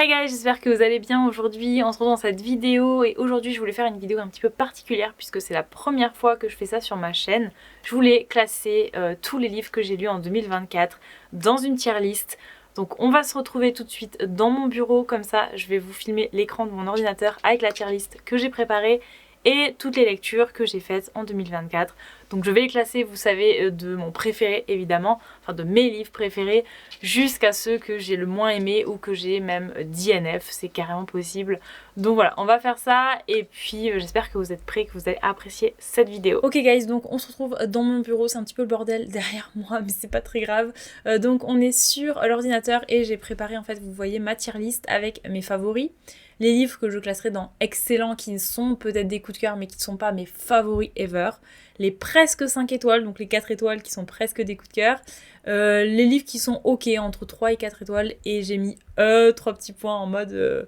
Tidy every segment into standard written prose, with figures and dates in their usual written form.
Hi guys, j'espère que vous allez bien aujourd'hui. On se retrouve dans cette vidéo et aujourd'hui je voulais faire une vidéo un petit peu particulière puisque c'est la première fois que je fais ça sur ma chaîne. Je voulais classer tous les livres que j'ai lus en 2024 dans une tier list. Donc on va se retrouver tout de suite dans mon bureau, comme ça je vais vous filmer l'écran de mon ordinateur avec la tier list que j'ai préparée et toutes les lectures que j'ai faites en 2024. Donc je vais les classer, vous savez, de mon préféré évidemment, enfin de mes livres préférés, jusqu'à ceux que j'ai le moins aimés ou que j'ai même DNF, c'est carrément possible. Donc voilà, on va faire ça et puis j'espère que vous êtes prêts, que vous allez apprécier cette vidéo. Ok guys, donc on se retrouve dans mon bureau, c'est un petit peu le bordel derrière moi, mais c'est pas très grave. Donc on est sur l'ordinateur et j'ai préparé, en fait, vous voyez, ma tier list avec mes favoris. Les livres que je classerai dans excellents, qui sont peut-être des coups de cœur mais qui ne sont pas mes favoris ever. Les presque 5 étoiles, donc les 4 étoiles qui sont presque des coups de cœur. Les livres qui sont ok entre 3 et 4 étoiles. Et j'ai mis 3 petits points en mode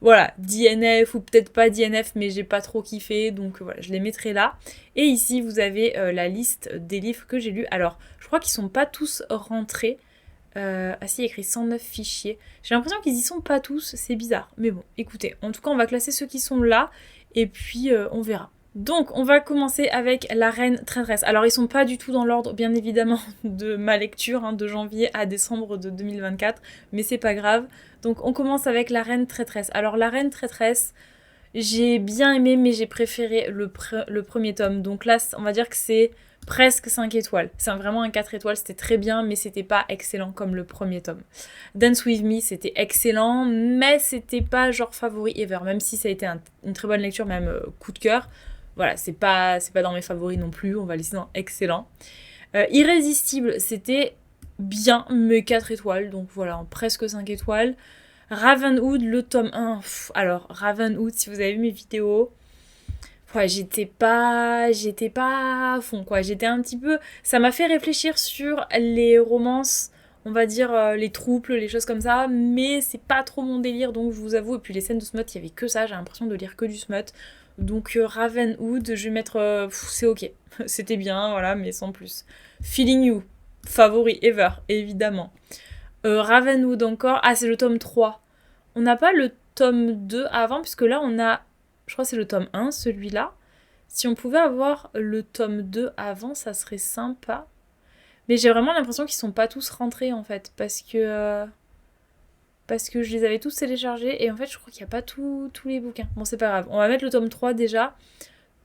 voilà, DNF ou peut-être pas DNF mais j'ai pas trop kiffé. Donc voilà, je les mettrai là. Et ici vous avez la liste des livres que j'ai lus. Alors je crois qu'ils sont pas tous rentrés. Ah si, il y a écrit 109 fichiers. J'ai l'impression qu'ils y sont pas tous, c'est bizarre. Mais bon, écoutez, en tout cas, on va classer ceux qui sont là, et puis on verra. Donc, on va commencer avec La Reine Traîtresse. Alors, ils sont pas du tout dans l'ordre, bien évidemment, de ma lecture, de janvier à décembre de 2024, mais c'est pas grave. Donc, on commence avec La Reine Traîtresse. Alors, La Reine Traîtresse, j'ai bien aimé, mais j'ai préféré le premier tome. Donc là, on va dire que c'est presque 5 étoiles. C'est vraiment un 4 étoiles, c'était très bien, mais c'était pas excellent comme le premier tome. Dance With Me, c'était excellent, mais c'était pas genre favori ever, même si ça a été une très bonne lecture, même coup de cœur. Voilà, c'est pas dans mes favoris non plus, on va laisser dans excellent. Irrésistible, c'était bien, mais 4 étoiles, donc voilà, presque 5 étoiles. Ravenwood, le tome 1. Alors, Ravenwood, si vous avez vu mes vidéos, ouais, j'étais pas à fond, quoi. J'étais un petit peu... Ça m'a fait réfléchir sur les romances, on va dire les troupes, les choses comme ça, mais c'est pas trop mon délire, donc je vous avoue. Et puis les scènes de smut, il y avait que ça, j'ai l'impression de lire que du smut. Donc Ravenwood, je vais mettre... c'est ok, c'était bien, voilà, mais sans plus. Feeling You, favori ever, évidemment. Ravenwood encore. Ah, c'est le tome 3. On n'a pas le tome 2 avant, puisque là, on a... Je crois que c'est le tome 1, celui-là. Si on pouvait avoir le tome 2 avant, ça serait sympa. Mais j'ai vraiment l'impression qu'ils sont pas tous rentrés, en fait. Parce que je les avais tous téléchargés. Et en fait, je crois qu'il n'y a pas tous les bouquins. Bon, c'est pas grave. On va mettre le tome 3 déjà.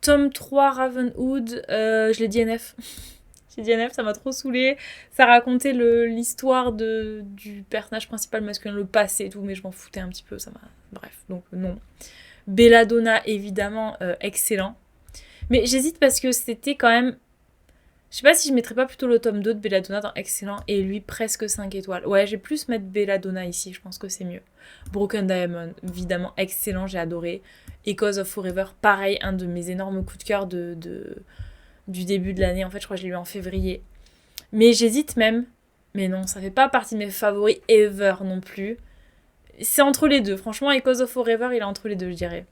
Tome 3, Ravenwood. Je l'ai DNF. J'ai DNF, ça m'a trop saoulée. Ça racontait l'histoire du personnage principal masculin, le passé et tout, mais je m'en foutais un petit peu, ça m'a... Bref, donc non. Belladonna, évidemment, excellent. Mais j'hésite parce que c'était quand même... Je sais pas si je mettrais pas plutôt le tome 2 de Belladonna dans excellent et lui presque 5 étoiles. Ouais, je vais plus mettre Belladonna ici, je pense que c'est mieux. Broken Diamond, évidemment, excellent, j'ai adoré. Echoes of Forever, pareil, un de mes énormes coups de cœur du début de l'année. En fait, je crois que je l'ai lu en février. Mais j'hésite même. Mais non, ça fait pas partie de mes favoris ever non plus. C'est entre les deux. Franchement, Echoes of Forever, il est entre les deux, je dirais.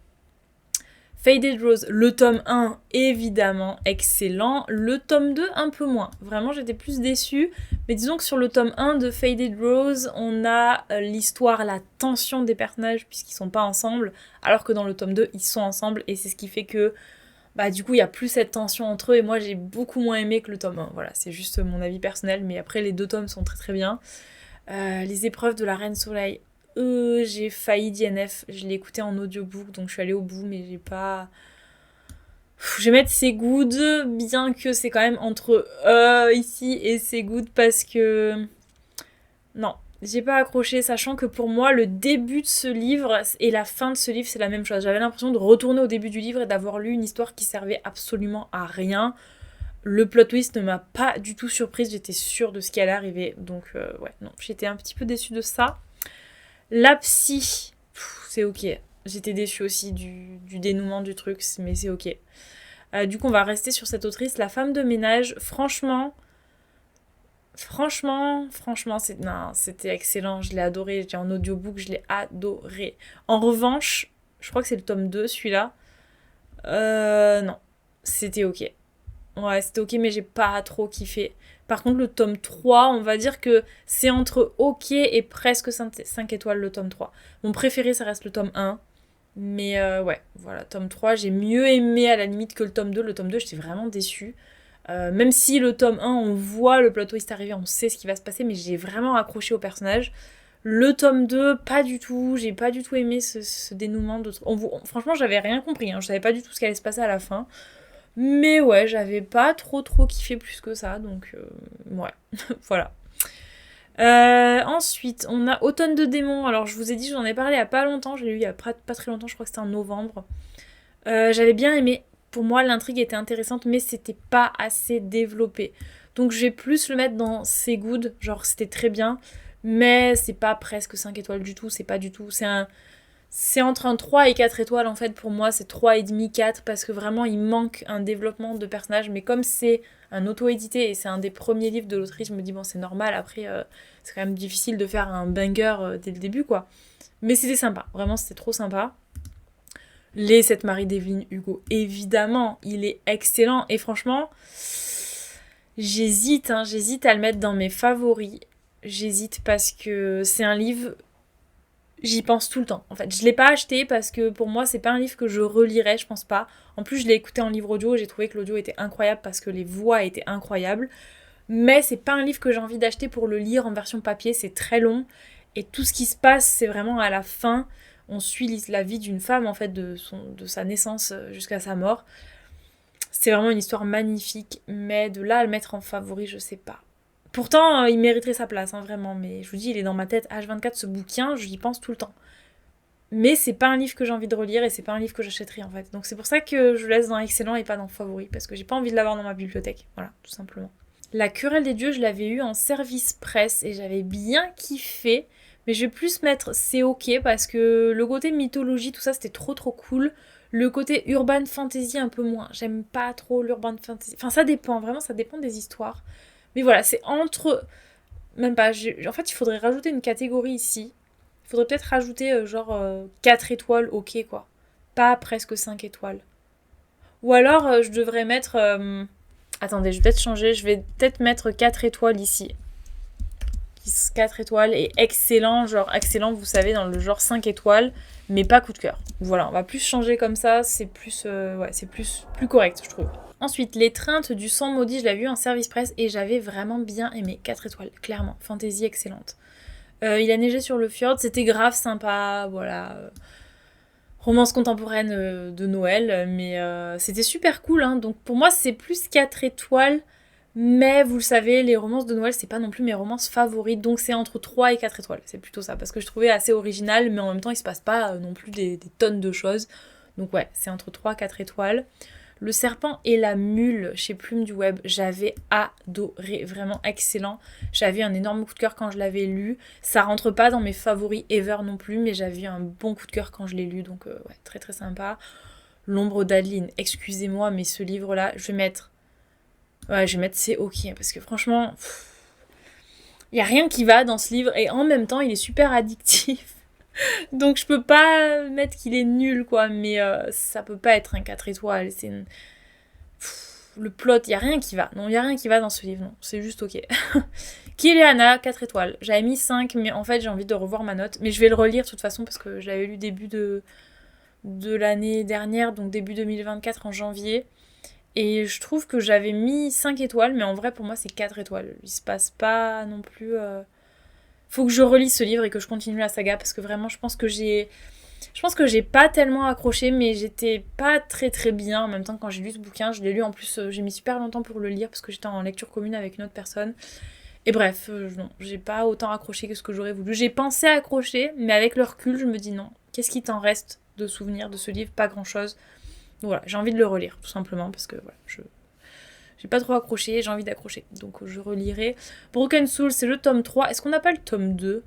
Faded Rose, le tome 1, évidemment, excellent. Le tome 2, un peu moins. Vraiment, j'étais plus déçue. Mais disons que sur le tome 1 de Faded Rose, on a l'histoire, la tension des personnages, puisqu'ils sont pas ensemble. Alors que dans le tome 2, ils sont ensemble. Et c'est ce qui fait que du coup, il n'y a plus cette tension entre eux, et moi, j'ai beaucoup moins aimé que le tome 1. Voilà, c'est juste mon avis personnel, mais après, les deux tomes sont très très bien. Les épreuves de la Reine Soleil, j'ai failli DNF. Je l'ai écouté en audiobook, donc je suis allée au bout, mais j'ai pas... Je vais mettre c'est good, bien que c'est quand même entre ici et c'est good, parce que... Non, j'ai pas accroché, sachant que pour moi, le début de ce livre et la fin de ce livre, c'est la même chose. J'avais l'impression de retourner au début du livre et d'avoir lu une histoire qui servait absolument à rien. Le plot twist ne m'a pas du tout surprise, j'étais sûre de ce qui allait arriver. Donc ouais, non, j'étais un petit peu déçue de ça. La psy, c'est ok. J'étais déçue aussi du dénouement du truc, mais c'est ok. Du coup, on va rester sur cette autrice. La femme de ménage, franchement, c'était excellent. Je l'ai adoré. J'étais en audiobook, je l'ai adoré. En revanche, je crois que c'est le tome 2, celui-là. Non, c'était ok. Ouais, c'était ok, mais j'ai pas trop kiffé. Par contre, le tome 3, on va dire que c'est entre ok et presque 5 étoiles le tome 3. Mon préféré, ça reste le tome 1. Mais ouais, voilà, tome 3, j'ai mieux aimé à la limite que le tome 2. Le tome 2, j'étais vraiment déçue. Même si le tome 1, on voit le plot twist arriver, on sait ce qui va se passer, mais j'ai vraiment accroché au personnage. Le tome 2, pas du tout. J'ai pas du tout aimé ce dénouement. Franchement, j'avais rien compris. Je savais pas du tout ce qui allait se passer à la fin. Mais ouais, j'avais pas trop kiffé plus que ça. Donc, ouais, voilà. Ensuite, on a Automne de démons. Alors, je vous ai dit, j'en ai parlé il y a pas longtemps. Je l'ai lu il y a pas très longtemps. Je crois que c'était en novembre. J'avais bien aimé. Pour moi, l'intrigue était intéressante, mais c'était pas assez développé. Donc, je vais plus le mettre dans C'est good. Genre, c'était très bien. Mais c'est pas presque 5 étoiles du tout. C'est pas du tout. C'est entre un 3 et 4 étoiles en fait pour moi. C'est 3,5, 4 parce que vraiment il manque un développement de personnage. Mais comme c'est un auto-édité et c'est un des premiers livres de l'autrice, je me dis bon, c'est normal. Après, c'est quand même difficile de faire un banger dès le début quoi. Mais c'était sympa. Vraiment, c'était trop sympa. Les 7 maris d'Evelyn Hugo, évidemment, il est excellent. Et franchement, j'hésite à le mettre dans mes favoris. J'hésite parce que c'est un livre, j'y pense tout le temps. En fait, je l'ai pas acheté parce que pour moi, c'est pas un livre que je relirais, je pense pas. En plus, je l'ai écouté en livre audio et j'ai trouvé que l'audio était incroyable parce que les voix étaient incroyables. Mais c'est pas un livre que j'ai envie d'acheter pour le lire en version papier, c'est très long. Et tout ce qui se passe, c'est vraiment à la fin. On suit la vie d'une femme, en fait, de sa naissance jusqu'à sa mort. C'est vraiment une histoire magnifique, mais de là à le mettre en favori, je sais pas. Pourtant, il mériterait sa place, vraiment. Mais je vous dis, il est dans ma tête H24, ce bouquin, j'y pense tout le temps. Mais c'est pas un livre que j'ai envie de relire et c'est pas un livre que j'achèterai, en fait. Donc c'est pour ça que je le laisse dans excellent et pas dans favori, parce que j'ai pas envie de l'avoir dans ma bibliothèque. Voilà, tout simplement. La Querelle des dieux, je l'avais eu en service presse et j'avais bien kiffé. Mais je vais plus mettre c'est ok parce que le côté mythologie, tout ça, c'était trop cool. Le côté urban fantasy, un peu moins. J'aime pas trop l'urban fantasy. Enfin, ça dépend, vraiment, ça dépend des histoires. Mais voilà, c'est entre... Même pas, en fait, il faudrait rajouter une catégorie ici. Il faudrait peut-être rajouter 4 étoiles, ok, quoi. Pas presque 5 étoiles. Ou alors, je devrais mettre... Attendez, je vais peut-être changer. Je vais peut-être mettre 4 étoiles ici. 4 étoiles et excellent, genre excellent, vous savez, dans le genre 5 étoiles, mais pas coup de cœur. Voilà, on va plus changer comme ça, c'est plus, c'est plus correct, je trouve. Ensuite, L'étreinte du sang maudit, je l'avais vu en service presse et j'avais vraiment bien aimé. 4 étoiles, clairement. Fantaisie excellente. Il a neigé sur le fjord, c'était grave sympa, voilà. Romance contemporaine de Noël, mais c'était super cool, hein. Donc pour moi, c'est plus 4 étoiles. Mais vous le savez, les romances de Noël, c'est pas non plus mes romances favorites, donc c'est entre 3 et 4 étoiles. C'est plutôt ça, parce que je trouvais assez original, mais en même temps, il se passe pas non plus des tonnes de choses. Donc ouais, c'est entre 3 et 4 étoiles. Le serpent et la mule chez Plume du Web, j'avais adoré, vraiment excellent. J'avais un énorme coup de cœur quand je l'avais lu. Ça rentre pas dans mes favoris ever non plus, mais j'avais un bon coup de cœur quand je l'ai lu, donc ouais, très sympa. L'ombre d'Adeline, excusez-moi, mais ce livre-là, je vais mettre c'est ok, parce que franchement, il y a rien qui va dans ce livre, et en même temps, il est super addictif. Donc je peux pas mettre qu'il est nul, quoi, mais ça peut pas être un 4 étoiles, c'est le plot, il y a rien qui va. Non, il y a rien qui va dans ce livre, non, c'est juste ok. Kiliana, 4 étoiles. J'avais mis 5, mais en fait, j'ai envie de revoir ma note, mais je vais le relire de toute façon, parce que je l'avais lu début de l'année dernière, donc début 2024 en janvier. Et je trouve que j'avais mis 5 étoiles, mais en vrai, pour moi, c'est 4 étoiles. Il se passe pas non plus... Faut que je relise ce livre et que je continue la saga, parce que vraiment, je pense que j'ai pas tellement accroché, mais j'étais pas très bien en même temps quand j'ai lu ce bouquin. Je l'ai lu en plus, j'ai mis super longtemps pour le lire, parce que j'étais en lecture commune avec une autre personne. Et bref, non, j'ai pas autant accroché que ce que j'aurais voulu. J'ai pensé accrocher, mais avec le recul, je me dis non. Qu'est-ce qui t'en reste de souvenirs de ce livre? Pas grand-chose. Donc voilà, j'ai envie de le relire, tout simplement, parce que voilà, j'ai pas trop accroché, j'ai envie d'accrocher. Donc je relirai. Broken Soul, c'est le tome 3. Est-ce qu'on n'a pas le tome 2 ?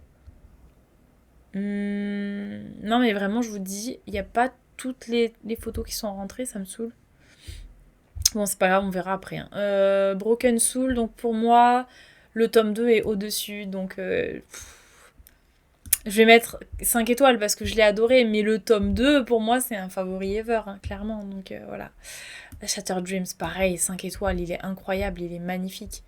Non, mais vraiment, je vous dis, il n'y a pas toutes les photos qui sont rentrées, ça me saoule. Bon, c'est pas grave, on verra après. Broken Soul, donc pour moi, le tome 2 est au-dessus, donc... je vais mettre 5 étoiles parce que je l'ai adoré, mais le tome 2, pour moi, c'est un favori ever, clairement. Donc voilà. Shattered Dreams, pareil, 5 étoiles, il est incroyable, il est magnifique.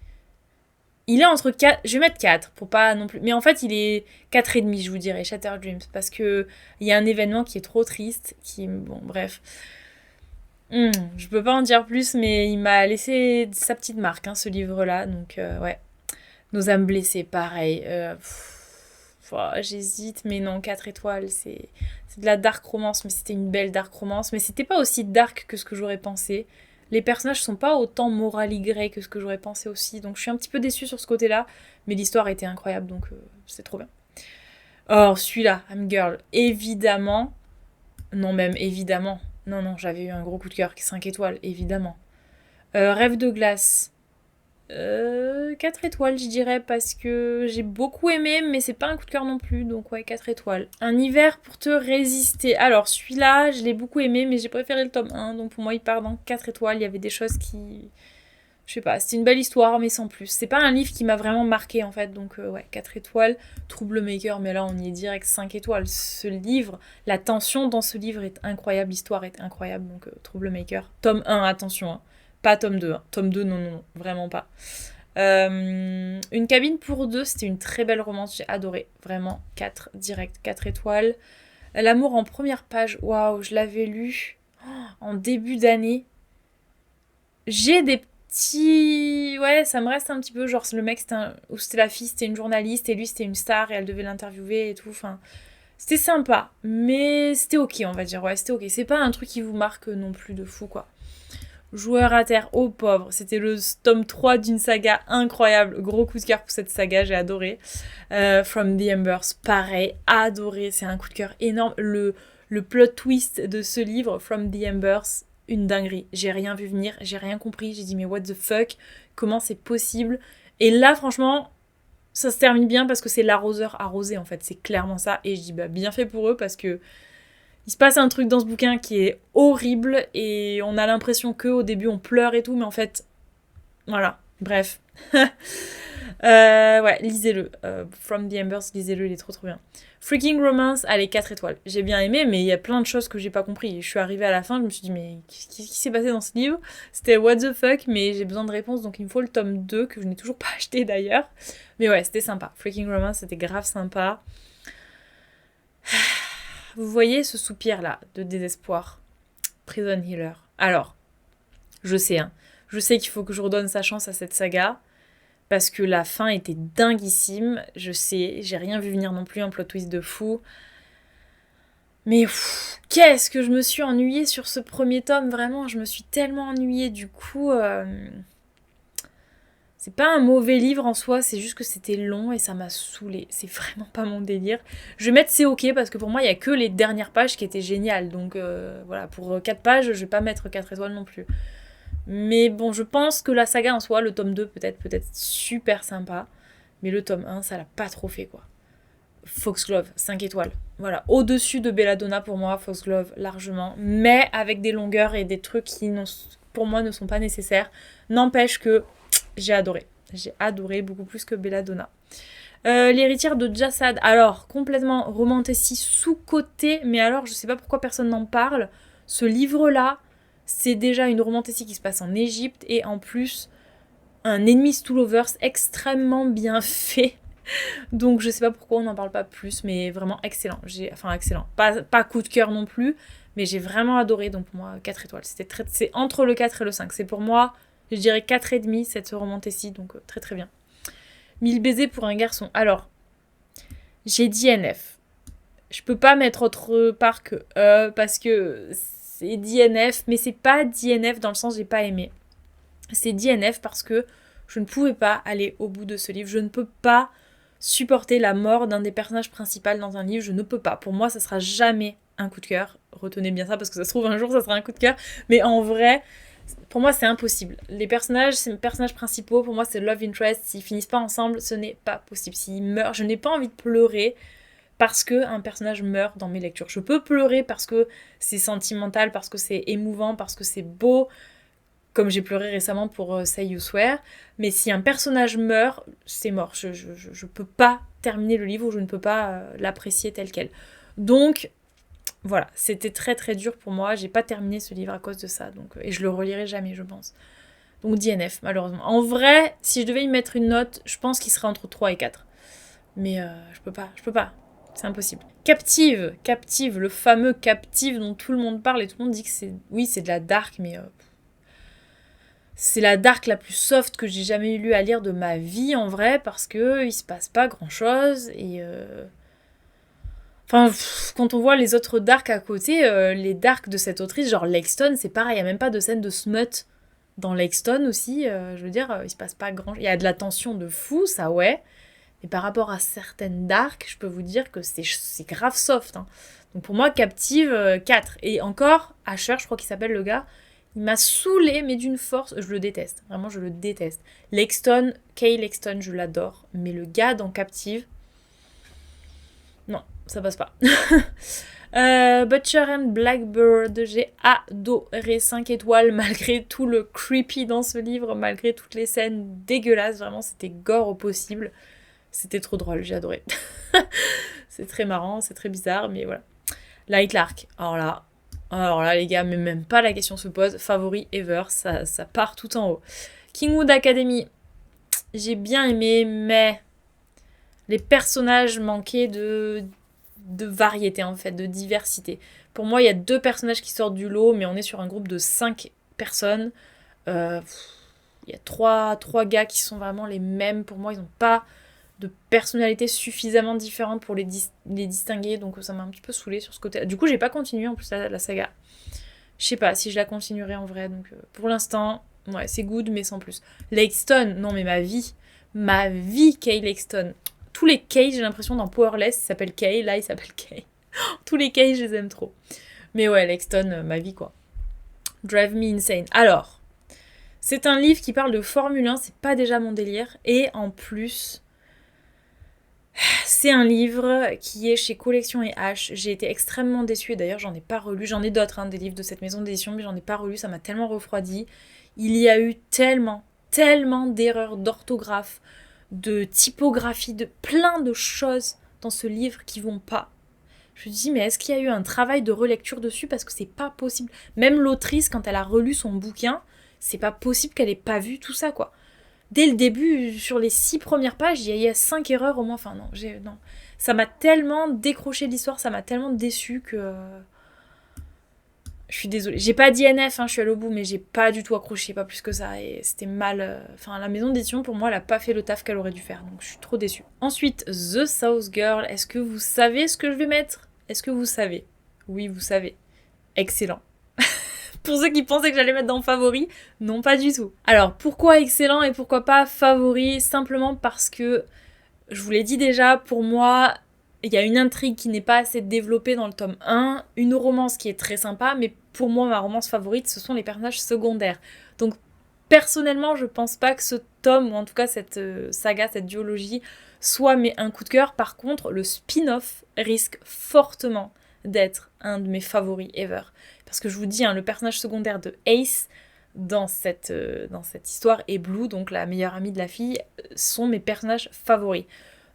Il est entre 4, je vais mettre 4 pour pas non plus. Mais en fait, il est 4,5, je vous dirais, Shattered Dreams. Parce que il y a un événement qui est trop triste. Bon, bref. Je peux pas en dire plus, mais il m'a laissé sa petite marque, hein, ce livre-là. Donc, ouais. Nos âmes blessées, pareil. J'hésite, mais non, 4 étoiles, c'est de la dark romance, mais c'était une belle dark romance. Mais c'était pas aussi dark que ce que j'aurais pensé. Les personnages sont pas autant morally grey que ce que j'aurais pensé aussi. Donc je suis un petit peu déçue sur ce côté-là. Mais l'histoire était incroyable, donc c'est trop bien. Or, celui-là, I'm Girl, évidemment. Non, même évidemment. Non, j'avais eu un gros coup de cœur, 5 étoiles, évidemment. Rêve de glace. 4 étoiles, je dirais, parce que j'ai beaucoup aimé, mais c'est pas un coup de cœur non plus, donc ouais, 4 étoiles. Un hiver pour te résister. Alors, celui-là, je l'ai beaucoup aimé, mais j'ai préféré le tome 1, donc pour moi, il part dans 4 étoiles. Il y avait des choses qui... Je sais pas, c'était une belle histoire, mais sans plus. C'est pas un livre qui m'a vraiment marqué, en fait, donc ouais, 4 étoiles. Troublemaker, mais là, on y est direct 5 étoiles. Ce livre, la tension dans ce livre est incroyable, l'histoire est incroyable, donc Troublemaker. Tome 1, attention, hein. Pas tome 2. Hein. Tome 2, non, vraiment pas. Une cabine pour deux, c'était une très belle romance, j'ai adoré. Vraiment, 4 direct, 4 étoiles. L'amour en première page, waouh, je l'avais lu en début d'année. J'ai des petits... Ouais, ça me reste un petit peu, genre le mec, ou c'était la fille, c'était une journaliste, et lui, c'était une star, et elle devait l'interviewer et tout, enfin... C'était sympa, mais c'était ok, on va dire, ouais, c'était ok. C'est pas un truc qui vous marque non plus de fou, quoi. Joueur à terre, oh pauvre, c'était le tome 3 d'une saga incroyable, gros coup de cœur pour cette saga, j'ai adoré. From the Embers, pareil, adoré, c'est un coup de cœur énorme. Le plot twist de ce livre, From the Embers, une dinguerie. J'ai rien vu venir, j'ai rien compris, j'ai dit mais what the fuck, comment c'est possible? Et là franchement, ça se termine bien parce que c'est l'arroseur arrosé en fait, c'est clairement ça. Et je dis bah bien fait pour eux parce que il se passe un truc dans ce bouquin qui est horrible et on a l'impression qu'au début on pleure et tout, mais en fait, voilà, bref. Ouais, lisez-le. From the Embers, lisez-le, il est trop bien. Freaking Romance, allez, 4 étoiles. J'ai bien aimé, mais il y a plein de choses que j'ai pas compris. Je suis arrivée à la fin, je me suis dit, mais qu'est-ce qui s'est passé dans ce livre? C'était what the fuck, mais j'ai besoin de réponses, donc il me faut le tome 2, que je n'ai toujours pas acheté d'ailleurs. Mais ouais, c'était sympa. Freaking Romance, c'était grave sympa. Vous voyez ce soupir-là de désespoir. Prison Healer. Alors, je sais, hein. Je sais qu'il faut que je redonne sa chance à cette saga. Parce que la fin était dinguissime. Je sais, j'ai rien vu venir non plus, un plot twist de fou. Mais qu'est-ce que je me suis ennuyée sur ce premier tome, vraiment. Je me suis tellement ennuyée. Du coup, c'est pas un mauvais livre en soi, c'est juste que c'était long et ça m'a saoulée. C'est vraiment pas mon délire. Je vais mettre c'est ok parce que pour moi, il y a que les dernières pages qui étaient géniales. Donc voilà, pour 4 pages, je vais pas mettre 4 étoiles non plus. Mais bon, je pense que la saga en soi, le tome 2 peut-être super sympa. Mais le tome 1, ça l'a pas trop fait quoi. Foxglove, 5 étoiles. Voilà, au-dessus de Belladonna pour moi, Foxglove largement. Mais avec des longueurs et des trucs qui, pour moi, ne sont pas nécessaires. N'empêche que j'ai adoré. J'ai adoré beaucoup plus que Belladonna. L'héritière de Jassad. Alors, complètement romantécie sous-côté, mais alors je sais pas pourquoi personne n'en parle. Ce livre-là, c'est déjà une romantécie qui se passe en Égypte et en plus, un Enemies to Lovers extrêmement bien fait. Donc je sais pas pourquoi on n'en parle pas plus, mais vraiment excellent. Excellent. Pas coup de cœur non plus, mais j'ai vraiment adoré. Donc pour moi, 4 étoiles. C'est entre le 4 et le 5. C'est pour moi, je dirais 4,5 cette romantécie, donc très très bien. 1000 baisers pour un garçon. Alors, j'ai dit NF. Je peux pas mettre autre part que parce que c'est DNF, mais c'est pas DNF dans le sens j'ai pas aimé. C'est DNF parce que je ne pouvais pas aller au bout de ce livre. Je ne peux pas supporter la mort d'un des personnages principaux dans un livre. Je ne peux pas. Pour moi, ça sera jamais un coup de cœur. Retenez bien ça parce que ça se trouve un jour, ça sera un coup de cœur. Mais en vrai, pour moi, c'est impossible. Les personnages principaux, pour moi, c'est love interest. S'ils finissent pas ensemble, ce n'est pas possible. S'ils meurent, je n'ai pas envie de pleurer parce qu'un personnage meurt dans mes lectures. Je peux pleurer parce que c'est sentimental, parce que c'est émouvant, parce que c'est beau, comme j'ai pleuré récemment pour Say You Swear. Mais si un personnage meurt, c'est mort. Je peux pas terminer le livre ou je ne peux pas l'apprécier tel quel. Donc, voilà, c'était très très dur pour moi. J'ai pas terminé ce livre à cause de ça. Donc, et je le relirai jamais, je pense. Donc DNF, malheureusement. En vrai, si je devais y mettre une note, je pense qu'il serait entre 3 et 4. Mais je peux pas. C'est impossible. Captive, le fameux Captive dont tout le monde parle et tout le monde dit que c'est... Oui, c'est de la dark, mais... c'est la dark la plus soft que j'ai jamais eu lu à lire de ma vie, en vrai, parce que il se passe pas grand-chose, et... Enfin, quand on voit les autres darks à côté, les darks de cette autrice, genre Lexton, c'est pareil, il n'y a même pas de scène de smut dans Lexton aussi, je veux dire, il se passe pas grand... Il y a de la tension de fou, ça ouais, mais par rapport à certaines darks, je peux vous dire que c'est grave soft. Hein. Donc pour moi, Captive, 4. Et encore, Asher, je crois qu'il s'appelle le gars, il m'a saoulé, mais d'une force, je le déteste, vraiment je le déteste. Lexton, Kay Lexton, je l'adore, mais le gars dans Captive, non, ça passe pas. Butcher and Blackbird, j'ai adoré 5 étoiles malgré tout le creepy dans ce livre, malgré toutes les scènes dégueulasses, vraiment c'était gore au possible. C'était trop drôle, j'ai adoré. C'est très marrant, c'est très bizarre, mais voilà. Light Lark, alors là les gars, mais même pas la question se pose. Favori ever, ça part tout en haut. Kingwood Academy, j'ai bien aimé, mais les personnages manquaient de variété en fait, de diversité. Pour moi, il y a 2 personnages qui sortent du lot, mais on est sur un groupe de 5 personnes. Il y a 3 gars qui sont vraiment les mêmes. Pour moi, ils n'ont pas de personnalités suffisamment différentes pour les distinguer, donc ça m'a un petit peu saoulée sur ce côté. Du coup, j'ai pas continué en plus la saga. Je sais pas si je la continuerai en vrai, donc pour l'instant, ouais, c'est good, mais sans plus. Lexton, non mais ma vie, Kay Lexton. Tous les Kay, j'ai l'impression dans Powerless, il s'appelle Kay, là il s'appelle Kay. Tous les Kay, je les aime trop. Mais ouais, Lexton, ma vie quoi. Drive Me Insane. Alors, c'est un livre qui parle de Formule 1, c'est pas déjà mon délire, et en plus... C'est un livre qui est chez Collection et H. J'ai été extrêmement déçue et d'ailleurs j'en ai pas relu. J'en ai d'autres, hein, des livres de cette maison d'édition, mais j'en ai pas relu, ça m'a tellement refroidi. Il y a eu tellement d'erreurs d'orthographe, de typographie, de plein de choses dans ce livre qui vont pas. Je me dis, mais est-ce qu'il y a eu un travail de relecture dessus? Parce que c'est pas possible. Même l'autrice, quand elle a relu son bouquin, c'est pas possible qu'elle ait pas vu tout ça, quoi. Dès le début, sur les 6 premières pages, il y a 5 erreurs au moins. Enfin, non. Ça m'a tellement décroché de l'histoire, ça m'a tellement déçue que... Je suis désolée. J'ai pas dit NF, hein, je suis allée au bout, mais j'ai pas du tout accroché, pas plus que ça. Et c'était mal... Enfin, la maison d'édition, pour moi, elle a pas fait le taf qu'elle aurait dû faire. Donc, je suis trop déçue. Ensuite, The South Girl. Est-ce que vous savez ce que je vais mettre? Est-ce que vous savez? Oui, vous savez. Excellent. Pour ceux qui pensaient que j'allais mettre dans favori, non pas du tout. Alors, pourquoi excellent et pourquoi pas favori? Simplement parce que, je vous l'ai dit déjà, pour moi, il y a une intrigue qui n'est pas assez développée dans le tome 1, une romance qui est très sympa, mais pour moi, ma romance favorite, ce sont les personnages secondaires. Donc, personnellement, je pense pas que ce tome, ou en tout cas cette saga, cette duologie, soit un coup de cœur. Par contre, le spin-off risque fortement d'être un de mes favoris ever. Parce que je vous dis, hein, le personnage secondaire de Ace dans cette histoire et Blue, donc la meilleure amie de la fille, sont mes personnages favoris.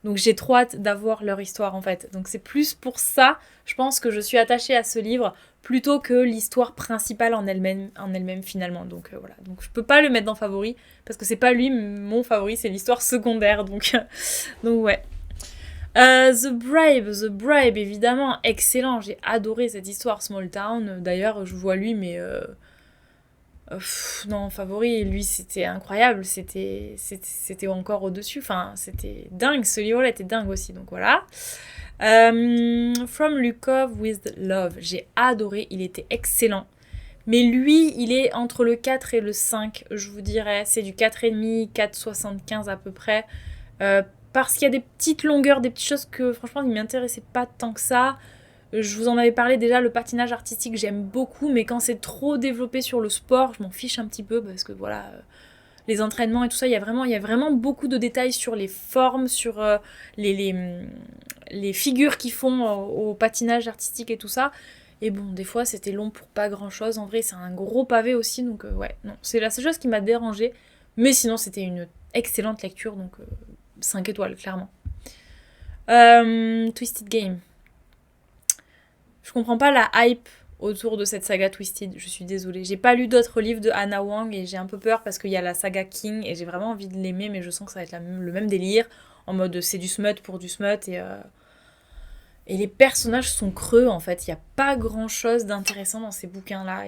Donc j'ai trop hâte d'avoir leur histoire en fait. Donc c'est plus pour ça, je pense que je suis attachée à ce livre plutôt que l'histoire principale en elle-même finalement. Donc voilà. Donc je peux pas le mettre dans favori parce que c'est pas lui mon favori, c'est l'histoire secondaire. Donc ouais. The Bribe, évidemment, excellent. J'ai adoré cette histoire, Small Town. D'ailleurs, je vois lui, mais... non, favori, lui, c'était incroyable. C'était encore au-dessus. Enfin, c'était dingue. Ce livre-là était dingue aussi, donc voilà. From Lukov with Love. J'ai adoré, il était excellent. Mais lui, il est entre le 4 et le 5, je vous dirais. C'est du 4,5, 4,75 à peu près. Parce qu'il y a des petites longueurs, des petites choses que franchement ne m'intéressaient pas tant que ça. Je vous en avais parlé déjà, le patinage artistique j'aime beaucoup, mais quand c'est trop développé sur le sport, je m'en fiche un petit peu parce que voilà, les entraînements et tout ça, il y a vraiment beaucoup de détails sur les formes, sur les figures qu'ils font au patinage artistique et tout ça. Et bon, des fois c'était long pour pas grand chose, en vrai c'est un gros pavé aussi, donc ouais, non, c'est la seule chose qui m'a dérangée, mais sinon c'était une excellente lecture, donc... 5 étoiles, clairement. Twisted Game. Je comprends pas la hype autour de cette saga Twisted. Je suis désolée. J'ai pas lu d'autres livres de Hannah Wang et j'ai un peu peur parce qu'il y a la saga King et j'ai vraiment envie de l'aimer, mais je sens que ça va être le même délire. En mode c'est du smut pour du smut et les personnages sont creux en fait. Il n'y a pas grand chose d'intéressant dans ces bouquins-là.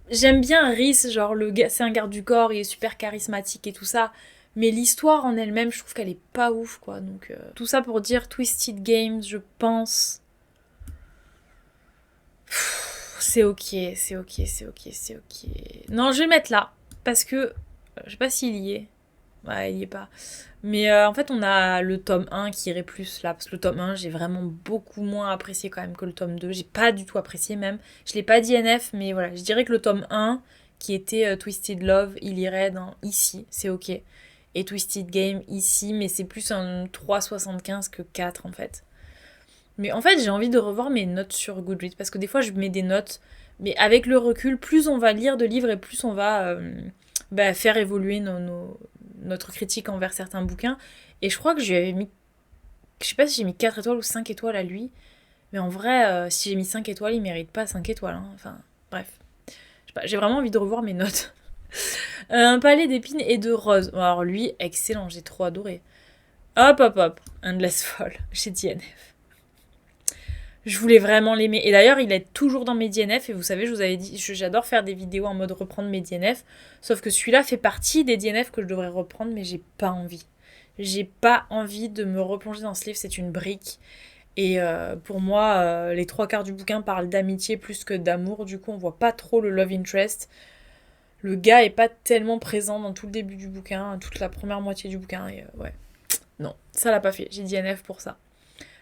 J'aime bien Rhys, genre c'est un garde du corps, il est super charismatique et tout ça. Mais l'histoire en elle-même, je trouve qu'elle est pas ouf quoi. Donc tout ça pour dire Twisted Games, je pense. C'est ok. Non, je vais mettre là. Parce que. Je sais pas s'il y est. Ouais, il y est pas. Mais en fait, on a le tome 1 qui irait plus là. Parce que le tome 1, j'ai vraiment beaucoup moins apprécié quand même que le tome 2. J'ai pas du tout apprécié même. Je l'ai pas dit NF, mais voilà. Je dirais que le tome 1, qui était Twisted Love, il irait dans ici. C'est ok. Et Twisted Game ici, mais c'est plus un 3,75 que 4 en fait. Mais en fait, j'ai envie de revoir mes notes sur Goodreads parce que des fois, je mets des notes, mais avec le recul, plus on va lire de livres et plus on va faire évoluer notre critique envers certains bouquins. Et je crois que je lui avais mis, je sais pas si j'ai mis 4 étoiles ou 5 étoiles à lui, mais en vrai, si j'ai mis 5 étoiles, il mérite pas 5 étoiles. Hein. Enfin, bref. Je sais pas, j'ai vraiment envie de revoir mes notes. Un palais d'épines et de roses. Alors lui, excellent, j'ai trop adoré. Hop. Endless Fall, chez DNF. Je voulais vraiment l'aimer. Et d'ailleurs, il est toujours dans mes DNF. Et vous savez, je vous avais dit, j'adore faire des vidéos en mode reprendre mes DNF. Sauf que celui-là fait partie des DNF que je devrais reprendre, mais j'ai pas envie. J'ai pas envie de me replonger dans ce livre. C'est une brique. Et pour moi, les 3/4 du bouquin parlent d'amitié plus que d'amour. Du coup, on voit pas trop le love interest. Le gars est pas tellement présent dans tout le début du bouquin, toute la première moitié du bouquin. Et ouais. Non, ça l'a pas fait. J'ai DNF pour ça.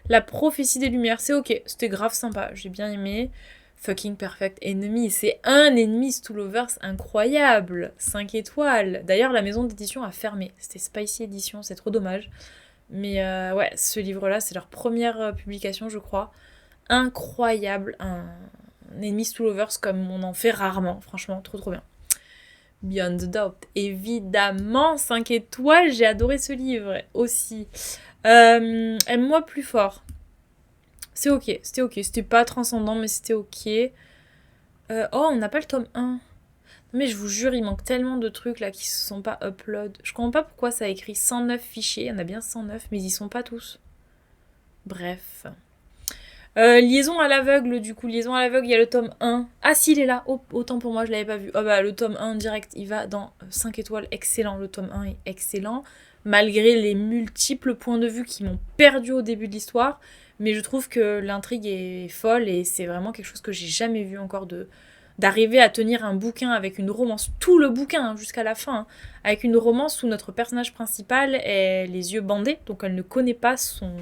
La prophétie des lumières, c'est ok, c'était grave sympa, j'ai bien aimé. Fucking Perfect Enemy, c'est un Enemies to Lovers incroyable, 5 étoiles. D'ailleurs, la maison d'édition a fermé, c'était Spicy Edition, c'est trop dommage. Mais ouais, ce livre-là, c'est leur première publication, je crois. Incroyable, un Enemies to Lovers comme on en fait rarement, franchement, trop bien. Beyond the Doubt, évidemment, 5 étoiles, j'ai adoré ce livre aussi. Aime-moi plus fort. C'est ok, c'était pas transcendant, mais c'était ok. On n'a pas le tome 1. Non, mais je vous jure, il manque tellement de trucs là qui se sont pas upload. Je comprends pas pourquoi ça a écrit 109 fichiers, il y en a bien 109, mais ils sont pas tous. Bref. Liaison à l'aveugle, du coup, Liaison à l'aveugle, il y a le tome 1. Ah si, il est là, autant pour moi, je l'avais pas vu. Oh bah, le tome 1 direct, il va dans 5 étoiles, excellent, le tome 1 est excellent. Malgré les multiples points de vue qui m'ont perdu au début de l'histoire, mais je trouve que l'intrigue est folle et c'est vraiment quelque chose que j'ai jamais vu encore d'arriver à tenir un bouquin avec une romance, tout le bouquin hein, jusqu'à la fin, hein, avec une romance où notre personnage principal est les yeux bandés, donc elle ne connaît pas son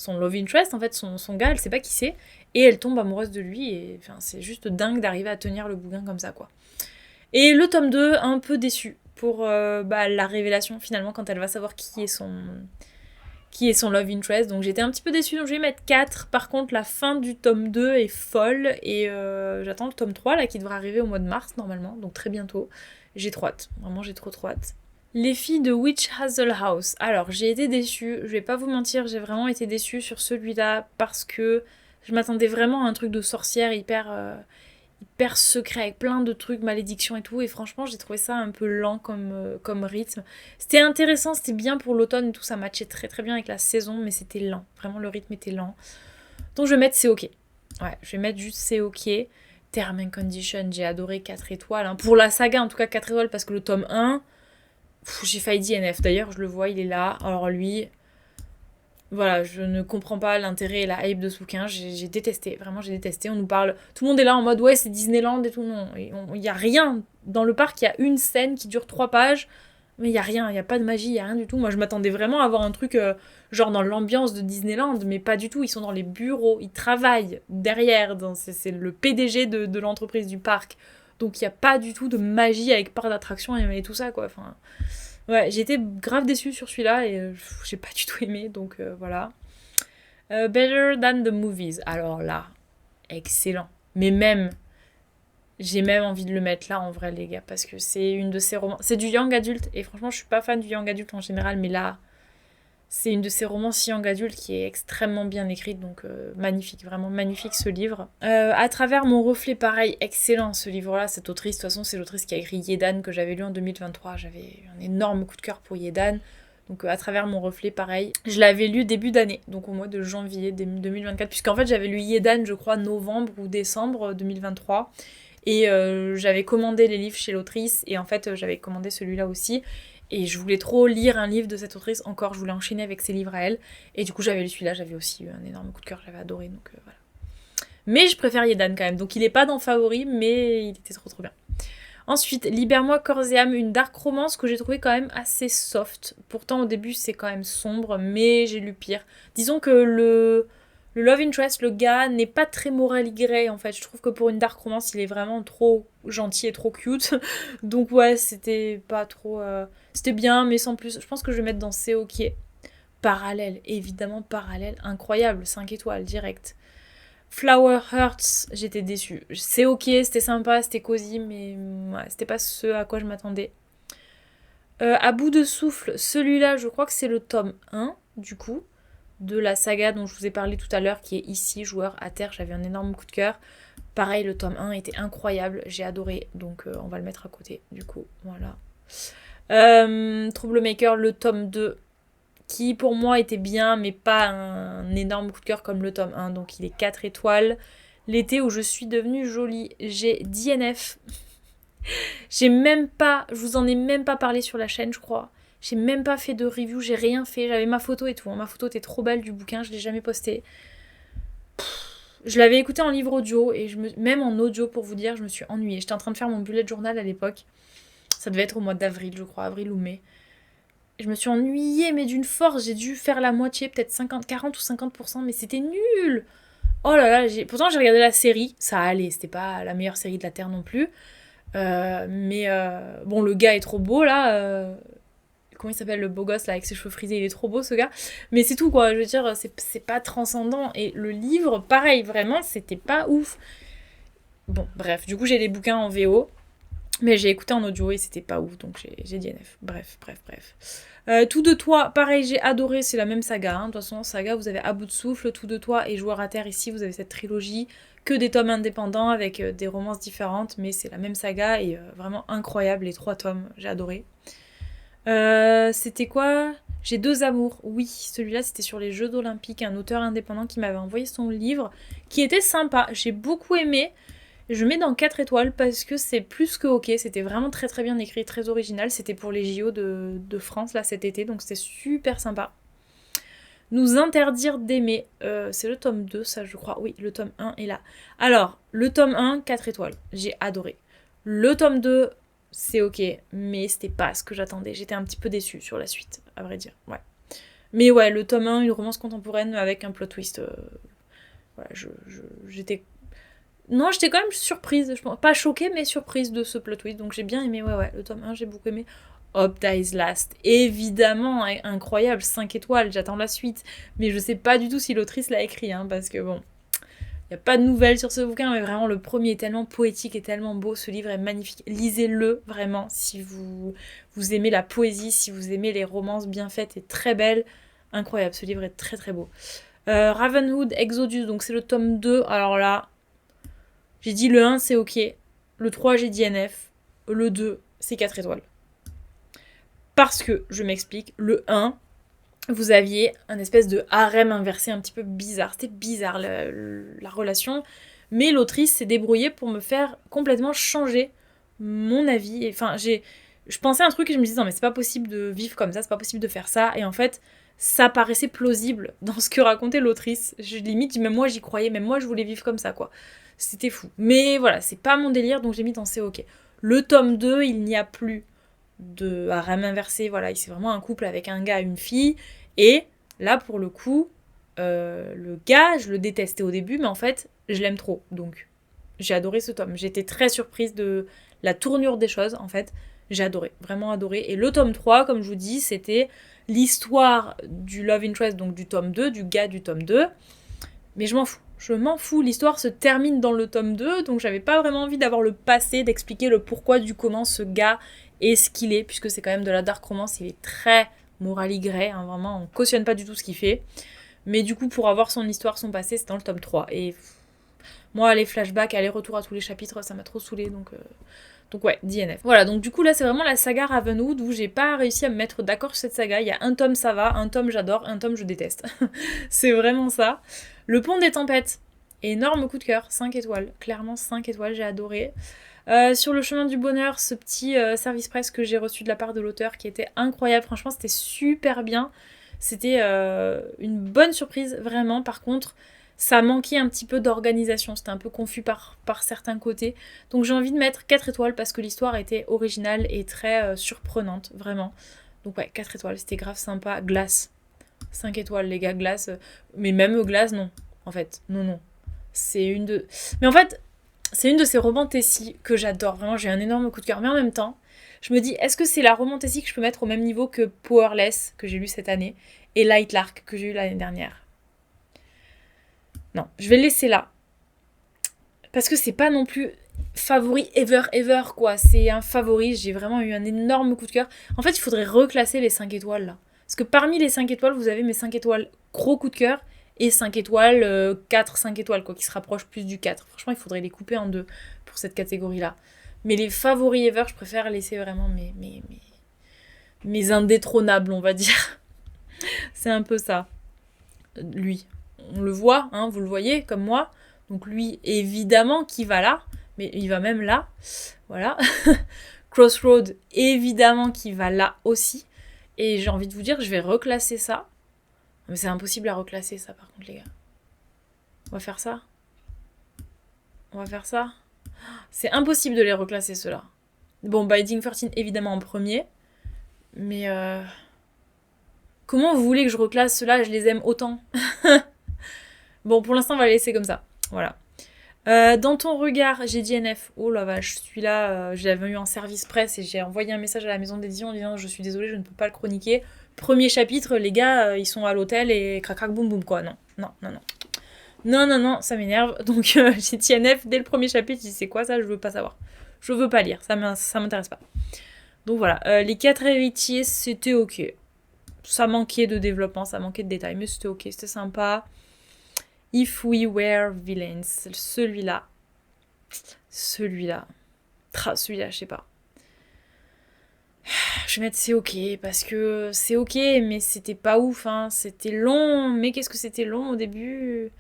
love interest, en fait, son gars, elle sait pas qui c'est, et elle tombe amoureuse de lui, et enfin, c'est juste dingue d'arriver à tenir le bouquin comme ça, quoi. Et le tome 2, un peu déçu pour la révélation, finalement, quand elle va savoir qui est son love interest, donc j'étais un petit peu déçue, donc je vais mettre 4, par contre, la fin du tome 2 est folle, et j'attends le tome 3, là, qui devrait arriver au mois de mars, normalement, donc très bientôt. J'ai trop hâte, vraiment, j'ai trop hâte. Les filles de Witch Hazel House. Alors, j'ai été déçue, je vais pas vous mentir, j'ai vraiment été déçue sur celui-là parce que je m'attendais vraiment à un truc de sorcière hyper secret avec plein de trucs, malédictions et tout. Et franchement, j'ai trouvé ça un peu lent comme rythme. C'était intéressant, c'était bien pour l'automne et tout, ça matchait très très bien avec la saison, mais c'était lent. Vraiment, le rythme était lent. Donc, je vais mettre c'est ok. Ouais, je vais mettre juste c'est ok. Term and Condition, j'ai adoré 4 étoiles. Hein. Pour la saga, en tout cas 4 étoiles parce que le tome 1... j'ai failli DNF, d'ailleurs je le vois, il est là. Alors lui, voilà, je ne comprends pas l'intérêt et la hype de ce bouquin, j'ai détesté, vraiment j'ai détesté. On nous parle, tout le monde est là en mode ouais c'est Disneyland et tout, non, il n'y a rien. Dans le parc, il y a une scène qui dure 3 pages, mais il n'y a rien, il n'y a pas de magie, il n'y a rien du tout. Moi je m'attendais vraiment à avoir un truc genre dans l'ambiance de Disneyland, mais pas du tout, ils sont dans les bureaux, ils travaillent derrière, c'est le PDG de l'entreprise du parc. Donc il n'y a pas du tout de magie avec part d'attraction et tout ça, quoi. Enfin, ouais, j'ai été grave déçue sur celui-là et j'ai pas du tout aimé, donc voilà. Better Than the Movies. Alors là, excellent. Mais même, j'ai même envie de le mettre là en vrai, les gars, parce que c'est une de ces romans. C'est du young adulte et franchement, je suis pas fan du young adulte en général, mais là, C'est une de ces romances young adultes qui est extrêmement bien écrite, donc magnifique, vraiment magnifique ce livre. À travers mon reflet, pareil, excellent ce livre-là, cette autrice, de toute façon c'est l'autrice qui a écrit Yedan que j'avais lu en 2023, j'avais un énorme coup de cœur pour Yedan. Donc à travers mon reflet, pareil. Je l'avais lu début d'année, donc au mois de janvier 2024, puisqu'en fait j'avais lu Yedan, je crois, novembre ou décembre 2023. Et j'avais commandé les livres chez l'autrice, et en fait j'avais commandé celui-là aussi. Et je voulais trop lire un livre de cette autrice encore, je voulais enchaîner avec ses livres à elle. Et du coup j'avais lu celui-là, j'avais aussi eu un énorme coup de cœur, j'avais adoré, donc voilà. Mais je préfère Yedan quand même, donc il est pas dans Favori, mais il était trop bien. Ensuite, Libère-moi corps et âme, une dark romance que j'ai trouvé quand même assez soft. Pourtant au début c'est quand même sombre, mais j'ai lu pire. Disons que le love interest, le gars, n'est pas très morally grey en fait. Je trouve que pour une dark romance, il est vraiment trop gentil et trop cute. Donc ouais, c'était pas trop... C'était bien, mais sans plus. Je pense que je vais mettre dans C'est ok. Parallèle, évidemment parallèle. Incroyable, 5 étoiles, direct. Flower Hearts, j'étais déçue. C'est ok, c'était sympa, c'était cosy, mais ouais, c'était pas ce à quoi je m'attendais. À bout de souffle, celui-là, je crois que c'est le tome 1, du coup, de la saga dont je vous ai parlé tout à l'heure, qui est ici, Joueur à terre, j'avais un énorme coup de cœur. Pareil, le tome 1 était incroyable, j'ai adoré, donc on va le mettre à côté, du coup, voilà. Troublemaker, le tome 2, qui pour moi était bien, mais pas un énorme coup de cœur comme le tome 1, donc il est 4 étoiles. L'été où je suis devenue jolie, j'ai DNF. Je vous en ai même pas parlé sur la chaîne, je crois. J'ai même pas fait de review, j'ai rien fait. J'avais ma photo et tout. Ma photo était trop belle du bouquin, je l'ai jamais postée. Je l'avais écouté en livre audio et même en audio pour vous dire, je me suis ennuyée. J'étais en train de faire mon bullet journal à l'époque. Ça devait être au mois d'avril, je crois, avril ou mai. Je me suis ennuyée, mais d'une force. J'ai dû faire la moitié, peut-être 40 ou 50%, mais c'était nul. Oh là là, pourtant j'ai regardé la série, ça allait, c'était pas la meilleure série de la Terre non plus. Mais bon, le gars est trop beau là. Comment il s'appelle, le beau gosse là avec ses cheveux frisés, il est trop beau ce gars. Mais c'est tout quoi, je veux dire, c'est pas transcendant. Et le livre, pareil, vraiment, c'était pas ouf. Bon, bref, du coup j'ai les bouquins en VO. Mais j'ai écouté en audio et c'était pas ouf, donc j'ai DNF. Bref. Tout de toi, pareil, j'ai adoré, c'est la même saga. De toute façon, saga, vous avez À bout de souffle, Tout de toi et Joueur à terre. Ici, vous avez cette trilogie, que des tomes indépendants avec des romances différentes, mais c'est la même saga et vraiment incroyable, les 3 tomes, j'ai adoré. C'était quoi ? J'ai 2 amours. Oui, celui-là, c'était sur les Jeux olympiques, un auteur indépendant qui m'avait envoyé son livre, qui était sympa, j'ai beaucoup aimé. Je mets dans 4 étoiles parce que c'est plus que ok, c'était vraiment très très bien écrit, très original, c'était pour les JO de France là cet été, donc c'était super sympa. Nous interdire d'aimer, c'est le tome 2 ça je crois, oui le tome 1 est là. Alors, le tome 1, 4 étoiles, j'ai adoré. Le tome 2, c'est ok, mais c'était pas ce que j'attendais, j'étais un petit peu déçue sur la suite, à vrai dire, ouais. Mais ouais, le tome 1, une romance contemporaine avec un plot twist, voilà, j'étais... Non, j'étais quand même surprise, je pense, pas choquée, mais surprise de ce plot twist. Donc j'ai bien aimé, ouais, le tome 1, j'ai beaucoup aimé. Hope Dies Last, évidemment, incroyable, 5 étoiles, j'attends la suite. Mais je sais pas du tout si l'autrice l'a écrit, hein, parce que bon, il n'y a pas de nouvelles sur ce bouquin, mais vraiment le premier est tellement poétique et tellement beau, ce livre est magnifique. Lisez-le, vraiment, si vous aimez la poésie, si vous aimez les romances bien faites et très belles. Incroyable, ce livre est très très beau. Ravenhood Exodus, donc c'est le tome 2, alors là... J'ai dit le 1, c'est ok. Le 3, j'ai dit NF. Le 2, c'est 4 étoiles. Parce que, je m'explique, le 1, vous aviez un espèce de harem inversé un petit peu bizarre. C'était bizarre, la relation. Mais l'autrice s'est débrouillée pour me faire complètement changer mon avis. Enfin, je pensais à un truc et je me disais, non mais c'est pas possible de vivre comme ça, c'est pas possible de faire ça. Et en fait, ça paraissait plausible dans ce que racontait l'autrice. Limite, même moi j'y croyais, même moi je voulais vivre comme ça, quoi. C'était fou. Mais voilà, c'est pas mon délire, donc j'ai mis dans C'est ok. Le tome 2, il n'y a plus de harem inversé, voilà, c'est vraiment un couple avec un gars et une fille. Et là, pour le coup, le gars, je le détestais au début, mais en fait, je l'aime trop. Donc, j'ai adoré ce tome. J'étais très surprise de la tournure des choses, en fait. J'ai adoré, vraiment adoré. Et le tome 3, comme je vous dis, c'était l'histoire du love interest, donc du tome 2, du gars du tome 2. Mais je m'en fous, l'histoire se termine dans le tome 2, donc j'avais pas vraiment envie d'avoir le passé, d'expliquer le pourquoi du comment ce gars est ce qu'il est, puisque c'est quand même de la dark romance, il est très Morally Gray, hein, vraiment, on cautionne pas du tout ce qu'il fait. Mais du coup, pour avoir son histoire, son passé, c'est dans le tome 3. Et moi, les flashbacks, aller-retour à tous les chapitres, ça m'a trop saoulée, donc ouais, DNF. Voilà, donc du coup, là, c'est vraiment la saga Ravenwood où j'ai pas réussi à me mettre d'accord sur cette saga. Il y a un tome, ça va, un tome, j'adore, un tome, je déteste. C'est vraiment ça. Le Pont des Tempêtes, énorme coup de cœur, 5 étoiles. Clairement, 5 étoiles, j'ai adoré. Sur le chemin du bonheur, ce petit service presse que j'ai reçu de la part de l'auteur qui était incroyable, franchement c'était super bien, c'était une bonne surprise vraiment. Par contre ça manquait un petit peu d'organisation, c'était un peu confus par certains côtés, donc j'ai envie de mettre 4 étoiles parce que l'histoire était originale et très surprenante, vraiment. Donc ouais, 4 étoiles, c'était grave sympa. Glace, 5 étoiles les gars, Glace, mais même Glace non, en fait, non, c'est une de... Mais en fait, c'est une de ces romans Tessie que j'adore. Vraiment, j'ai un énorme coup de cœur. Mais en même temps, je me dis, est-ce que c'est la roman Tessie que je peux mettre au même niveau que Powerless, que j'ai lu cette année, et Light Lark, que j'ai lu l'année dernière? Non, je vais le laisser là. Parce que c'est pas non plus favori ever, quoi. C'est un favori, j'ai vraiment eu un énorme coup de cœur. En fait, il faudrait reclasser les 5 étoiles, là. Parce que parmi les 5 étoiles, vous avez mes 5 étoiles gros coup de cœur, et 5 étoiles, 4, 5 étoiles, quoi, qui se rapprochent plus du 4. Franchement, il faudrait les couper en deux pour cette catégorie-là. Mais les favoris ever, je préfère laisser vraiment mes indétrônables, on va dire. C'est un peu ça. Lui, on le voit, hein, vous le voyez, comme moi. Donc lui, évidemment, qui va là. Mais il va même là. Voilà. Crossroad, évidemment, qui va là aussi. Et j'ai envie de vous dire, je vais reclasser ça. Mais c'est impossible à reclasser ça par contre les gars. On va faire ça. C'est impossible de les reclasser ceux-là. Bon, Binding 13 évidemment en premier. Mais comment vous voulez que je reclasse ceux-là? Je les aime autant. Bon, pour l'instant on va les laisser comme ça. Voilà. Dans ton regard, j'ai DNF. Oh la vache, celui-là, je l'avais eu en service presse et j'ai envoyé un message à la maison d'édition en disant je suis désolée, je ne peux pas le chroniquer. Premier chapitre, les gars, ils sont à l'hôtel et crac crac boum boum quoi. Non, ça m'énerve. Donc j'ai DNF dès le premier chapitre, je dis c'est quoi ça, je veux pas savoir. Je veux pas lire, ça m'intéresse pas. Donc voilà, les 4 héritiers, c'était ok. Ça manquait de développement, ça manquait de détails, mais c'était ok, c'était sympa. If We Were Villains, celui-là, je sais pas. Je vais mettre c'est ok, parce que c'est ok, mais c'était pas ouf, hein. C'était long, mais qu'est-ce que c'était long au début.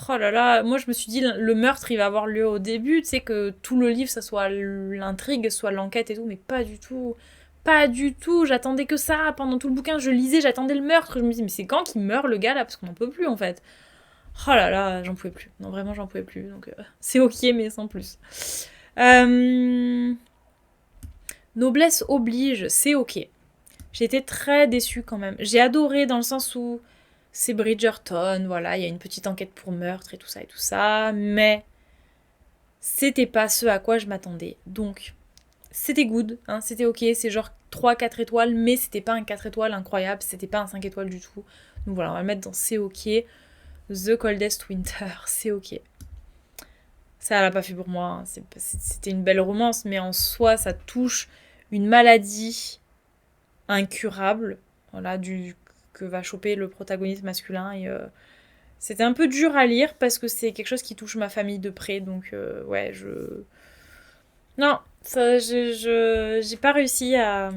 Oh là là, moi je me suis dit, le meurtre il va avoir lieu au début, tu sais, que tout le livre, ça soit l'intrigue, soit l'enquête et tout, mais pas du tout. Pas du tout, j'attendais que ça, pendant tout le bouquin, je lisais, j'attendais le meurtre, je me disais, mais c'est quand qu'il meurt le gars là, parce qu'on n'en peut plus en fait. Oh là là, j'en pouvais plus. Non, vraiment, j'en pouvais plus. Donc, c'est ok, mais sans plus. Noblesse oblige, c'est ok. J'ai été très déçue quand même. J'ai adoré dans le sens où c'est Bridgerton, voilà, il y a une petite enquête pour meurtre et tout ça, mais c'était pas ce à quoi je m'attendais. Donc, c'était good, hein, c'était ok, c'est genre 3-4 étoiles, mais c'était pas un 4 étoiles incroyable, c'était pas un 5 étoiles du tout. Donc voilà, on va le mettre dans c'est ok. The Coldest Winter, c'est ok. Ça, elle a pas fait pour moi. Hein. C'était une belle romance, mais en soi, ça touche une maladie incurable, voilà, que va choper le protagoniste masculin. Et c'était un peu dur à lire parce que c'est quelque chose qui touche ma famille de près. Donc, ouais, non, ça, j'ai pas réussi à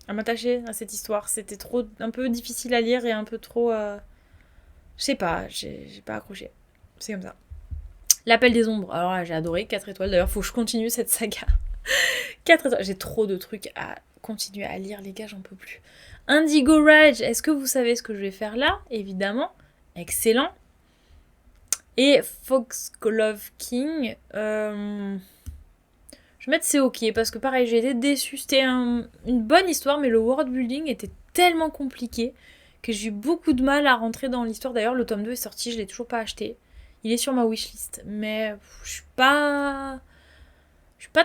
m'attacher à cette histoire. C'était un peu difficile à lire et un peu trop... Je sais pas, j'ai pas accroché. C'est comme ça. L'Appel des Ombres, alors là j'ai adoré, 4 étoiles. D'ailleurs, faut que je continue cette saga. 4 étoiles, j'ai trop de trucs à continuer à lire, les gars, j'en peux plus. Indigo Rage, est-ce que vous savez ce que je vais faire là? Évidemment, excellent. Et Foxglove King, je vais mettre c'est ok, parce que pareil, j'ai été déçue. C'était une bonne histoire, mais le world building était tellement compliqué que j'ai eu beaucoup de mal à rentrer dans l'histoire. D'ailleurs, le tome 2 est sorti, je l'ai toujours pas acheté. Il est sur ma wishlist, mais je suis pas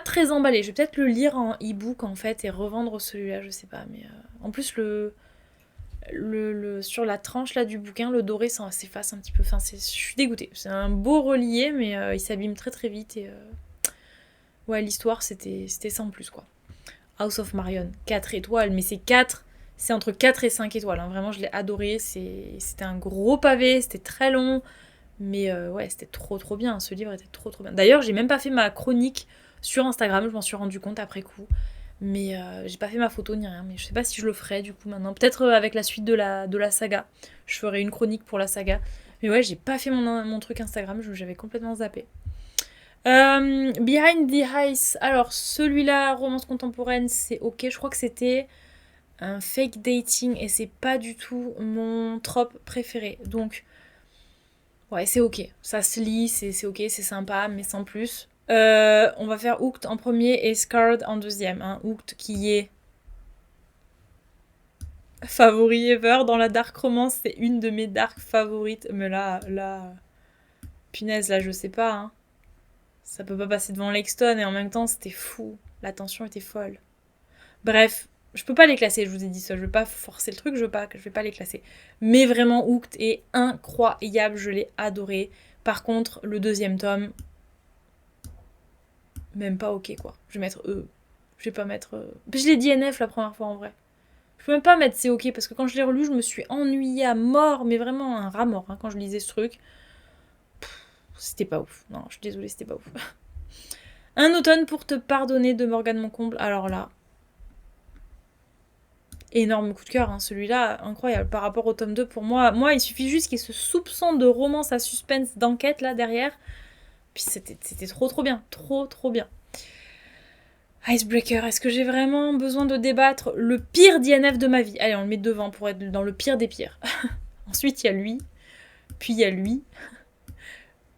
très emballée. Je vais peut-être le lire en e-book en fait et revendre celui-là, je sais pas. Mais en plus sur la tranche là du bouquin, le doré ça s'efface un petit peu. Enfin, je suis dégoûtée. C'est un beau relié, mais il s'abîme très très vite et ouais, l'histoire c'était sans plus quoi. House of Marion, 4 étoiles, mais c'est 4 C'est entre 4 et 5 étoiles, hein. Vraiment je l'ai adoré, c'était un gros pavé, c'était très long, mais ouais c'était trop bien, ce livre était trop bien. D'ailleurs j'ai même pas fait ma chronique sur Instagram, je m'en suis rendu compte après coup, mais j'ai pas fait ma photo ni rien, mais je sais pas si je le ferai du coup maintenant, peut-être avec la suite de la saga, je ferai une chronique pour la saga, mais ouais j'ai pas fait mon truc Instagram, j'avais complètement zappé. Behind the Ice, alors celui-là, romance contemporaine, c'est ok, je crois que c'était un fake dating et c'est pas du tout mon trope préféré. Donc, ouais, c'est ok. Ça se lit, c'est ok, c'est sympa, mais sans plus. On va faire Hooked en premier et Scarred en deuxième. Hein. Hooked qui est favori ever dans la dark romance, c'est une de mes dark favorites. Mais là, punaise, là, je sais pas. Hein. Ça peut pas passer devant Lexton et en même temps, c'était fou. La tension était folle. Bref, je peux pas les classer, je vous ai dit ça, je vais pas forcer le truc, je vais pas les classer. Mais vraiment, Hooked est incroyable, je l'ai adoré. Par contre, le deuxième tome, même pas ok quoi. Je vais mettre E. Je vais pas mettre. Je l'ai dit NF la première fois en vrai. Je peux même pas mettre c'est ok parce que quand je l'ai relu, je me suis ennuyée à mort, mais vraiment un rat mort hein, quand je lisais ce truc. C'était pas ouf. Non, je suis désolée, c'était pas ouf. Un automne pour te pardonner de Morgane Moncomble. Alors là, énorme coup de cœur, hein, celui-là, incroyable. Par rapport au tome 2, pour moi, il suffit juste qu'il y ait ce soupçon de romance à suspense d'enquête là derrière. Puis c'était trop bien. Trop bien. Icebreaker, est-ce que j'ai vraiment besoin de débattre le pire d'INF de ma vie? Allez, on le met devant pour être dans le pire des pires. Ensuite, il y a lui. Puis il y a lui.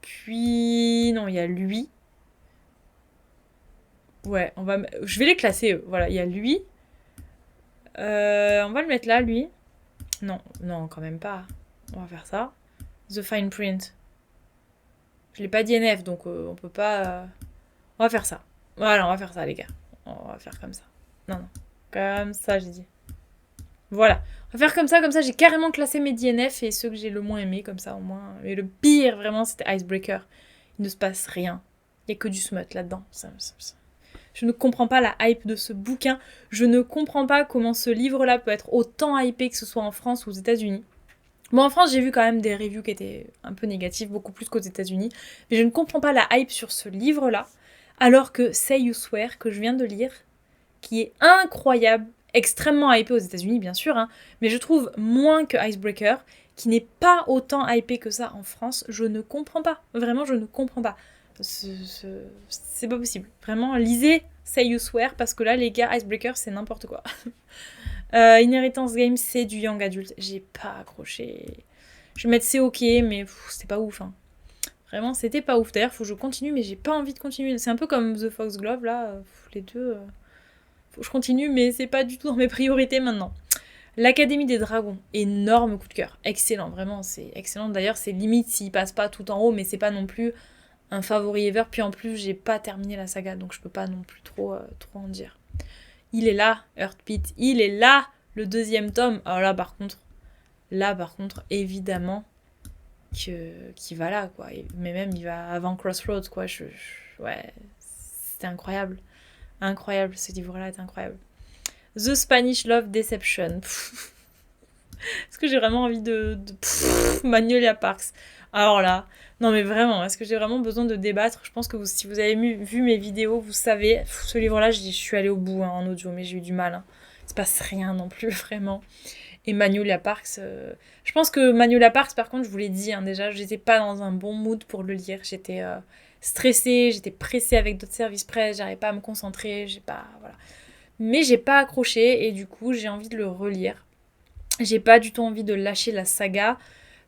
Puis... Non, il y a lui. Ouais, je vais les classer, eux. Voilà, il y a lui. On va le mettre là, lui. Non, quand même pas. On va faire ça. The Fine Print. Je l'ai pas dit NF, donc on peut pas... On va faire ça. Voilà, on va faire ça, les gars. On va faire comme ça. Non. Comme ça, j'ai dit. Voilà. On va faire comme ça, j'ai carrément classé mes DNF et ceux que j'ai le moins aimés, comme ça, au moins. Mais le pire, vraiment, c'était Icebreaker. Il ne se passe rien. Il n'y a que du smut là-dedans. Je ne comprends pas la hype de ce bouquin. Je ne comprends pas comment ce livre-là peut être autant hypé, que ce soit en France ou aux États-Unis. Bon, en France, j'ai vu quand même des reviews qui étaient un peu négatives, beaucoup plus qu'aux États-Unis. Mais je ne comprends pas la hype sur ce livre-là, alors que Say You Swear, que je viens de lire, qui est incroyable, extrêmement hypé aux États-Unis, bien sûr, hein, mais je trouve moins que Icebreaker, qui n'est pas autant hypé que ça en France. Je ne comprends pas. Vraiment, je ne comprends pas. C'est pas possible. Vraiment, lisez Say You Swear, parce que là, les gars, Icebreaker, c'est n'importe quoi. Inheritance Game, c'est du young adulte. J'ai pas accroché. Je vais mettre c'est ok, mais c'était pas ouf. Hein. Vraiment, c'était pas ouf. D'ailleurs, faut que je continue, mais j'ai pas envie de continuer. C'est un peu comme The Foxglove, là. Les deux... Faut que je continue, mais c'est pas du tout dans mes priorités maintenant. L'Académie des Dragons, énorme coup de cœur. Excellent, vraiment, c'est excellent. D'ailleurs, c'est limite s'il passe pas tout en haut, mais c'est pas non plus un favori ever. Puis en plus, j'ai pas terminé la saga, donc je peux pas non plus trop en dire. Il est là, Heartbeat, il est là, le deuxième tome. Alors là par contre, évidemment, qu'il va là, quoi. Mais même, il va avant Crossroads, quoi. Ouais, c'était incroyable. Incroyable, ce livre-là est incroyable. The Spanish Love Deception. Est-ce que j'ai vraiment envie de Magnolia Parks. Alors là, non mais vraiment, est-ce que j'ai vraiment besoin de débattre? Je pense que si vous avez vu mes vidéos, vous savez, ce livre-là, je suis allée au bout hein, en audio, mais j'ai eu du mal. Hein. Il se passe rien non plus, vraiment. Et Magnolia Parks, je pense que Magnolia Parks, par contre, je vous l'ai dit hein, déjà, j'étais pas dans un bon mood pour le lire. J'étais stressée, j'étais pressée avec d'autres services presse, j'arrivais pas à me concentrer, voilà. Mais j'ai pas accroché et du coup, j'ai envie de le relire. J'ai pas du tout envie de lâcher la saga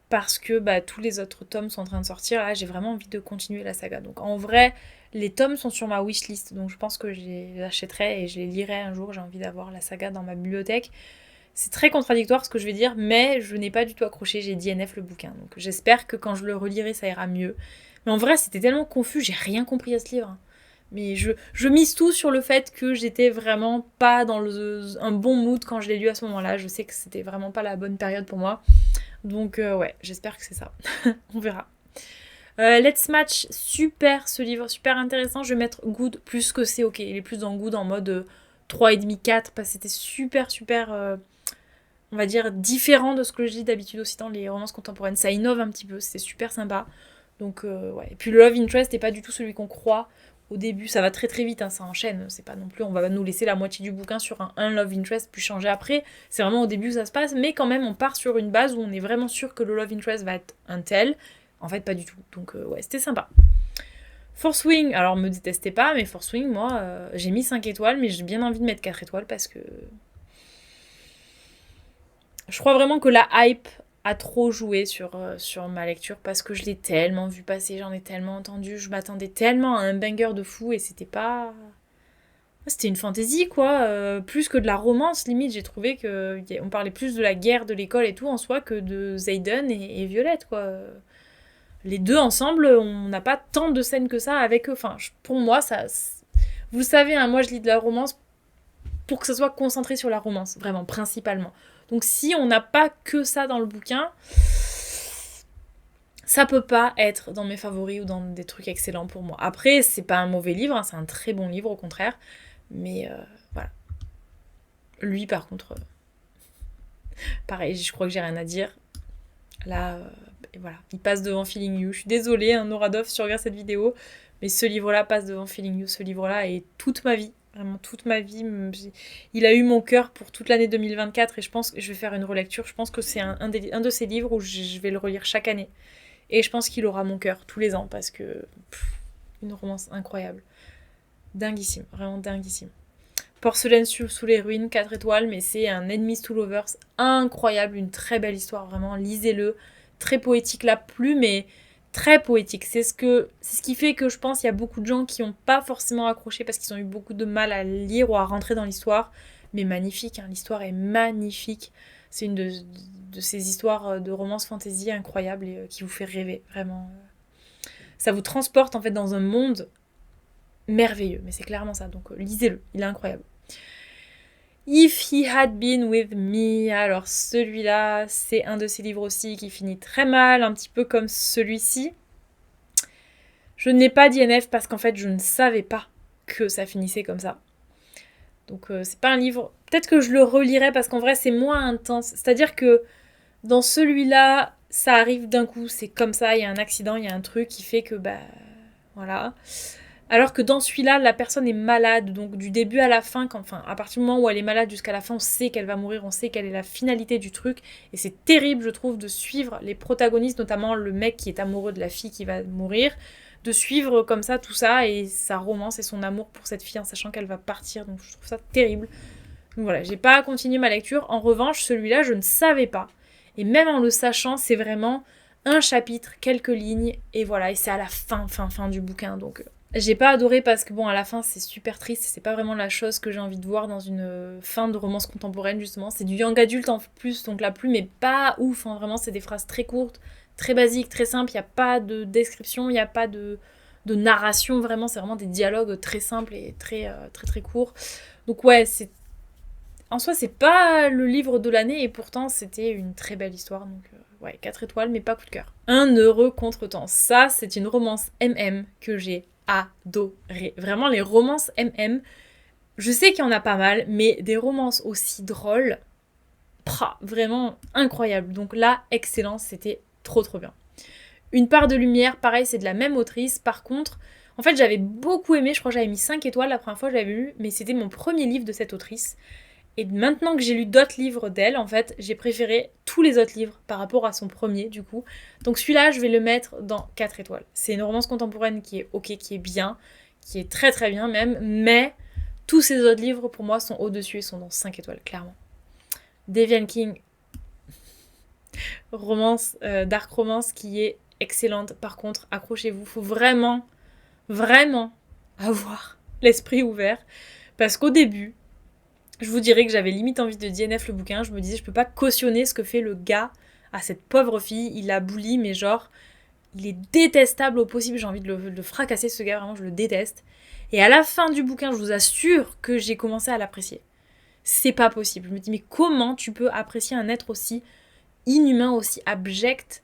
parce que tous les autres tomes sont en train de sortir. Là, j'ai vraiment envie de continuer la saga. Donc en vrai, les tomes sont sur ma wishlist. Donc je pense que je les achèterai et je les lirai un jour. J'ai envie d'avoir la saga dans ma bibliothèque. C'est très contradictoire ce que je vais dire, mais je n'ai pas du tout accroché. J'ai DNF le bouquin. Donc j'espère que quand je le relirai, ça ira mieux. Mais en vrai, c'était tellement confus. J'ai rien compris à ce livre. Mais je mise tout sur le fait que j'étais vraiment pas dans un bon mood quand je l'ai lu à ce moment-là. Je sais que c'était vraiment pas la bonne période pour moi. Donc ouais, j'espère que c'est ça. On verra. Let's Match, super ce livre, super intéressant. Je vais mettre good plus que c'est ok. Il est plus dans good en mode 3,5, 4 parce que c'était super on va dire, différent de ce que je dis d'habitude aussi dans les romances contemporaines. Ça innove un petit peu, c'est super sympa. Donc, ouais. Et puis le love interest n'est pas du tout celui qu'on croit au début. Ça va très très vite, hein, ça enchaîne. C'est pas non plus, on va nous laisser la moitié du bouquin sur un love interest, puis changer après. C'est vraiment au début que ça se passe, mais quand même, on part sur une base où on est vraiment sûr que le love interest va être un tel. En fait, pas du tout. Donc, ouais, c'était sympa. Force Wing, alors me détestez pas, mais Force Wing, moi, j'ai mis 5 étoiles, mais j'ai bien envie de mettre 4 étoiles parce que je crois vraiment que la hype a trop joué sur ma lecture parce que je l'ai tellement vu passer, j'en ai tellement entendu, je m'attendais tellement à un banger de fou et c'était pas... C'était une fantaisie, quoi. Plus que de la romance, limite, j'ai trouvé qu'on parlait plus de la guerre de l'école et tout en soi que de Zayden et Violette, quoi. Les deux ensemble, on n'a pas tant de scènes que ça avec eux. Enfin, pour moi, ça... Vous le savez, hein, moi je lis de la romance pour que ça soit concentré sur la romance, vraiment, principalement. Donc si on n'a pas que ça dans le bouquin, ça peut pas être dans mes favoris ou dans des trucs excellents pour moi. Après, c'est pas un mauvais livre, hein, c'est un très bon livre au contraire. Mais voilà. Lui, par contre, pareil, je crois que j'ai rien à dire. Là, et voilà, il passe devant Feeling You. Je suis désolée, hein, Noradov, si tu regardes cette vidéo, mais ce livre-là passe devant Feeling You. Ce livre-là est toute ma vie. Vraiment toute ma vie. Il a eu mon cœur pour toute l'année 2024 et je pense que je vais faire une relecture. Je pense que c'est un de ces livres où je vais le relire chaque année. Et je pense qu'il aura mon cœur tous les ans parce que... une romance incroyable. Dinguissime, vraiment dinguissime. Porcelaine sous les ruines, 4 étoiles, mais c'est un Enemies to Lovers incroyable, une très belle histoire, vraiment, lisez-le. Très poétique, la plume est très poétique. C'est ce qui fait que je pense qu'il y a beaucoup de gens qui n'ont pas forcément accroché parce qu'ils ont eu beaucoup de mal à lire ou à rentrer dans l'histoire. Mais magnifique, hein, l'histoire est magnifique. C'est une de ces histoires de romance fantasy incroyables et qui vous fait rêver, vraiment. Ça vous transporte en fait dans un monde merveilleux, mais c'est clairement ça, donc lisez-le, il est incroyable. If He Had Been With Me, alors celui-là, c'est un de ces livres aussi qui finit très mal, un petit peu comme celui-ci. Je ne l'ai pas d'INF parce qu'en fait, je ne savais pas que ça finissait comme ça. Donc c'est pas un livre... Peut-être que je le relirai parce qu'en vrai, c'est moins intense. C'est-à-dire que dans celui-là, ça arrive d'un coup, c'est comme ça, il y a un accident, il y a un truc qui fait que, voilà... Alors que dans celui-là, la personne est malade, donc du début à la fin, à partir du moment où elle est malade jusqu'à la fin, on sait qu'elle va mourir, on sait quelle est la finalité du truc. Et c'est terrible, je trouve, de suivre les protagonistes, notamment le mec qui est amoureux de la fille qui va mourir, de suivre comme ça tout ça et sa romance et son amour pour cette fille en sachant qu'elle va partir. Donc je trouve ça terrible. Donc voilà, j'ai pas continué ma lecture. En revanche, celui-là, je ne savais pas. Et même en le sachant, c'est vraiment un chapitre, quelques lignes, et voilà, et c'est à la fin du bouquin, donc... J'ai pas adoré parce que bon, à la fin, c'est super triste, c'est pas vraiment la chose que j'ai envie de voir dans une fin de romance contemporaine, justement. C'est du young adulte en plus, donc la plume est pas ouf, hein. Vraiment, c'est des phrases très courtes, très basiques, très simples, il n'y a pas de description, il n'y a pas de narration, vraiment, c'est vraiment des dialogues très simples et très courts. Donc ouais, en soi, c'est pas le livre de l'année, et pourtant, c'était une très belle histoire, donc... Ouais, 4 étoiles, mais pas coup de cœur. Un heureux contretemps. Ça, c'est une romance MM que j'ai adoré. Vraiment, les romances MM, je sais qu'il y en a pas mal, mais des romances aussi drôles, vraiment incroyable. Donc là, excellent, c'était trop bien. Une part de lumière, pareil, c'est de la même autrice. Par contre, en fait, j'avais beaucoup aimé, je crois que j'avais mis 5 étoiles la première fois que je l'avais lu, mais c'était mon premier livre de cette autrice. Et maintenant que j'ai lu d'autres livres d'elle, en fait, j'ai préféré tous les autres livres par rapport à son premier, du coup. Donc celui-là, je vais le mettre dans 4 étoiles. C'est une romance contemporaine qui est ok, qui est bien, qui est très bien même, mais tous ces autres livres, pour moi, sont au-dessus et sont dans 5 étoiles, clairement. Devian King, romance, dark romance, qui est excellente. Par contre, accrochez-vous, faut vraiment avoir l'esprit ouvert. Parce qu'au début, je vous dirais que j'avais limite envie de DNF le bouquin. Je me disais, je peux pas cautionner ce que fait le gars à cette pauvre fille. Il la bully, mais genre, il est détestable au possible. J'ai envie de le fracasser, ce gars, vraiment, je le déteste. Et à la fin du bouquin, je vous assure que j'ai commencé à l'apprécier. C'est pas possible. Je me dis, mais comment tu peux apprécier un être aussi inhumain, aussi abject ?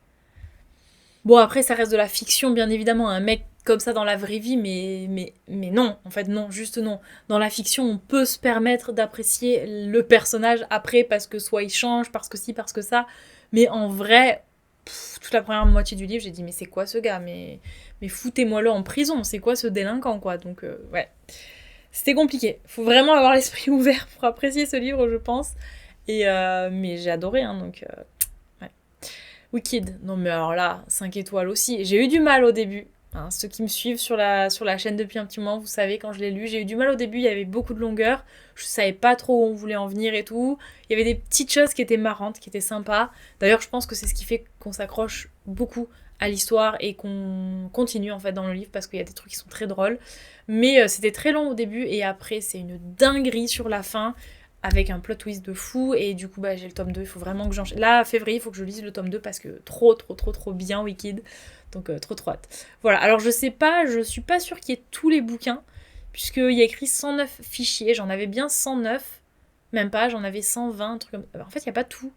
Bon, après, ça reste de la fiction, bien évidemment. Un mec comme ça dans la vraie vie, mais non, en fait non, juste non. Dans la fiction, on peut se permettre d'apprécier le personnage après parce que soit il change, parce que ci, parce que ça, mais en vrai, toute la première moitié du livre, j'ai dit mais c'est quoi ce gars, mais foutez-moi-le en prison, c'est quoi ce délinquant quoi, donc ouais. C'était compliqué, faut vraiment avoir l'esprit ouvert pour apprécier ce livre je pense, et mais j'ai adoré hein, donc ouais. Wicked, non mais alors là, 5 étoiles aussi, j'ai eu du mal au début. Hein, ceux qui me suivent sur la chaîne depuis un petit moment, vous savez, quand je l'ai lu, j'ai eu du mal au début, il y avait beaucoup de longueur, je savais pas trop où on voulait en venir et tout. Il y avait des petites choses qui étaient marrantes, qui étaient sympas. D'ailleurs, je pense que c'est ce qui fait qu'on s'accroche beaucoup à l'histoire et qu'on continue en fait dans le livre parce qu'il y a des trucs qui sont très drôles. Mais c'était très long au début et après, c'est une dinguerie sur la fin avec un plot twist de fou et du coup, bah, j'ai le tome 2, il faut vraiment que j'enchaîne. Là, février, il faut que je lise le tome 2 parce que trop bien Wicked. Donc trop hâte. Voilà, alors je sais pas, je suis pas sûre qu'il y ait tous les bouquins, puisqu'il y a écrit 109 fichiers, j'en avais bien 109, même pas, j'en avais 120, un truc comme ça. En fait, il n'y a pas tout.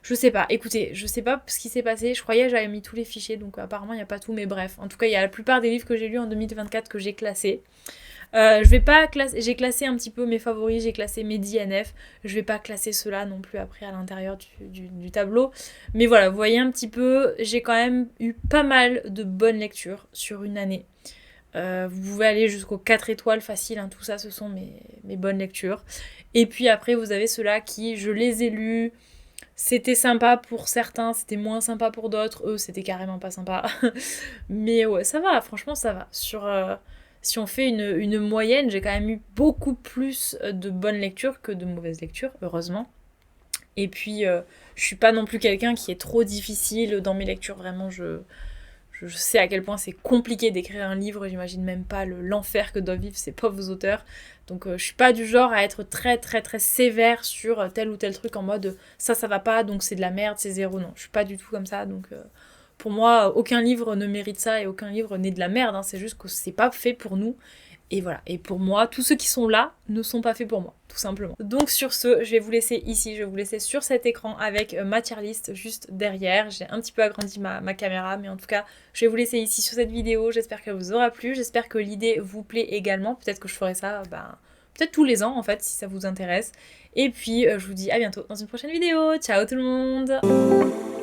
Je sais pas, écoutez, je sais pas ce qui s'est passé, je croyais que j'avais mis tous les fichiers, donc apparemment il n'y a pas tout, mais bref. En tout cas, il y a la plupart des livres que j'ai lus en 2024 que j'ai classés. Je vais pas classer, j'ai classé un petit peu mes favoris, j'ai classé mes DNF, je vais pas classer ceux-là non plus après à l'intérieur du tableau, mais voilà, vous voyez un petit peu, j'ai quand même eu pas mal de bonnes lectures sur une année. Vous pouvez aller jusqu'aux 4 étoiles facile, hein, tout ça ce sont mes bonnes lectures. Et puis après vous avez ceux-là qui, je les ai lus, c'était sympa pour certains, c'était moins sympa pour d'autres, eux c'était carrément pas sympa. Mais ouais, ça va, franchement ça va. Si on fait une moyenne, j'ai quand même eu beaucoup plus de bonnes lectures que de mauvaises lectures, heureusement. Et puis, je suis pas non plus quelqu'un qui est trop difficile dans mes lectures, vraiment, je sais à quel point c'est compliqué d'écrire un livre, j'imagine même pas l'enfer que doivent vivre ces pauvres auteurs. Donc je suis pas du genre à être très sévère sur tel ou tel truc en mode ça va pas, donc c'est de la merde, c'est zéro. Non, je suis pas du tout comme ça, donc pour moi, aucun livre ne mérite ça et aucun livre n'est de la merde, hein. C'est juste que c'est pas fait pour nous. Et voilà, et pour moi, tous ceux qui sont là ne sont pas faits pour moi, tout simplement. Donc sur ce, je vais vous laisser ici, je vais vous laisser sur cet écran avec ma tier list juste derrière. J'ai un petit peu agrandi ma caméra, mais en tout cas, je vais vous laisser ici sur cette vidéo. J'espère qu'elle vous aura plu, j'espère que l'idée vous plaît également. Peut-être que je ferai ça, peut-être tous les ans en fait, si ça vous intéresse. Et puis, je vous dis à bientôt dans une prochaine vidéo. Ciao tout le monde!